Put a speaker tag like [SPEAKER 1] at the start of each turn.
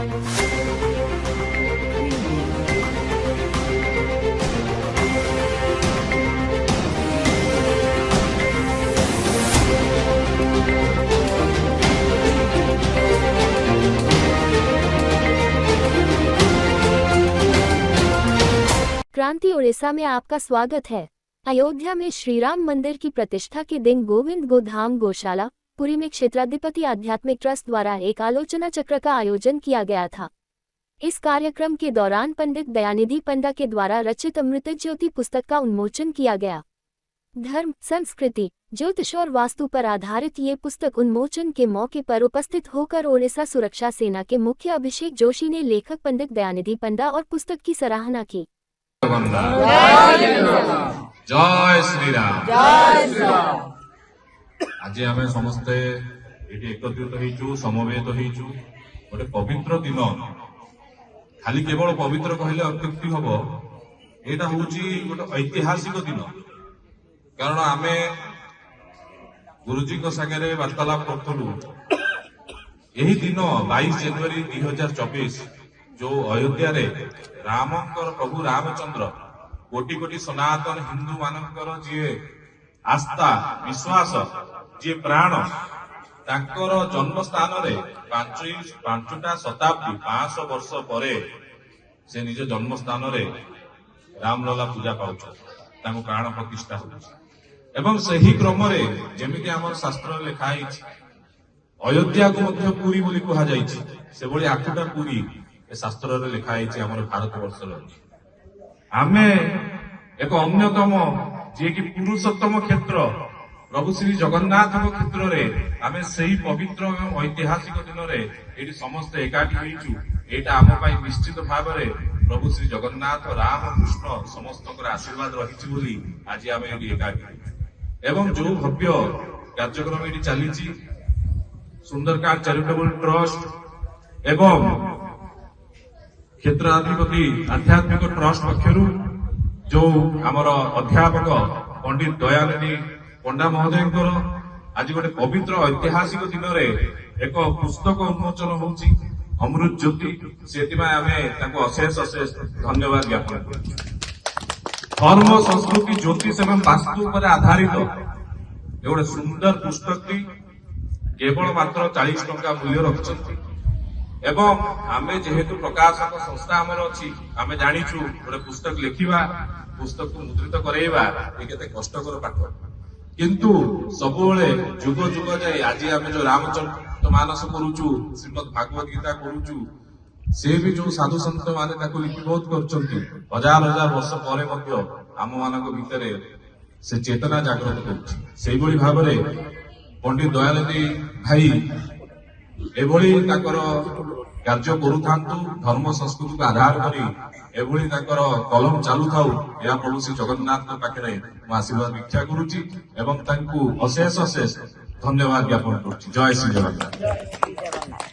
[SPEAKER 1] क्रांति उड़ीसा में आपका स्वागत है। अयोध्या में श्रीराम मंदिर की प्रतिष्ठा के दिन गोविंद गोधाम गौशाला पुरी में क्षेत्राधिपति आध्यात्मिक ट्रस्ट द्वारा एक आलोचना चक्र का आयोजन किया गया था। इस कार्यक्रम के दौरान पंडित दयानिधि पंडा के द्वारा रचित अमृत ज्योति पुस्तक का उन्मोचन किया गया। धर्म, संस्कृति, ज्योतिष और वास्तु पर आधारित ये पुस्तक उन्मोचन के मौके पर उपस्थित होकर ओडिशा सुरक्षा सेना के मुख्य अभिषेक जोशी ने लेखक पंडित दयानिधि पंडा और पुस्तक की सराहना की।
[SPEAKER 2] जय श्री राम। आज आम समस्ते एकत्रित होइचु, समवेत होइचु। गोटे पवित्र दिन, खाली केवल पवित्र कहले अत्युक्ति हम। एटा होची गोटे ऐतिहासिक दिन, कारण आमे गुरुजी को सागरे वार्तालाप करथलु। यही दिन 22 जनवरी 2024 जो अयोध्या रे रामंकर प्रभु रामचंद्र कोटि कोटि सनातन हिंदू मानकर जी आस्था विश्वास जी प्राण तांकर जन्म स्थान रे पांचटा शताब्दी 500 वर्ष परे से निज जन्म स्थान रे रामलला पूजा पाउछ, तांको प्राण प्रतिष्ठा होछ। एवं सही क्रम रे जेमिति हमर शास्त्र लिखाई अयोध्या को मध्य पुरी बोली कहा जाइछि, से बोली 8टा पुरी शास्त्र रे लिखाई हमर भारत वर्ष आमे एक अन्यतम जे कि पुरुषोत्तम क्षेत्र प्रभु श्री जगन्नाथ क्षेत्र रे आमे सही पवित्र एवं ऐतिहासिक दिन रे एटी समस्त एकाठी होइछु। एटा आम पई निश्चित भाव रे प्रभु श्री जगन्नाथ राम कृष्ण समस्त आशीर्वाद रहिछि बोली आज आमे एटी एकाठी। एवं जो भव्य कार्यक्रम एटी चलीछि सुंदरकांड चैरिटेबल ट्रस्ट एवं क्षेत्राधिपति आध्यात्मिक ट्रस्ट पक्षरु जो आमर अध्यापक पंडित दयानिधि पंडा महोदय आज गोटे पवित्र ऐतिहासिक दिन रे एक पुस्तक उन्मोचन होउछि अमृत ज्योति। सेतिमा आमे ताको अशेष अशेष धन्यवाद ज्ञापन करूँ। धर्म, संस्कृति, ज्योतिष एवं वास्तु पर आधारित गोटे सुंदर पुस्तक केवल मात्र 40 टंका मूल्य रखिछन्ति। एवं आमे जेहेतु प्रकाशक संस्था आमर अछि, आमे जानिछु गोटे पुस्तक लिखिबा, पुस्तक को मुद्रित करैबा ए केते कष्टकर पाठ, किंतु सबुबेले जुग जुग जाय आज आमे जो रामचरित मानस करूछु, श्रीमद् भागवत गीता करूछु, से भी जो साधु संत माने ताको लिपिबोध करछन्ति हजार हजार वर्ष परे मध्य आम मानक भितरे से चेतना जागृत करूछि। सेहि भली भाबरे पंडित दयानिधि भाई एभली ताकर कार्य करूथांतु, धर्म संस्कृति को आधार करी एभली ताकर कलम चालू थाउ, या प्रभु श्री जगन्नाथ पाखरे मु आशीर्वाद भिक्षा करूची एवं तांकु अशेष अशेष धन्यवाद ज्ञापन करूची। जय श्री जगन्नाथ।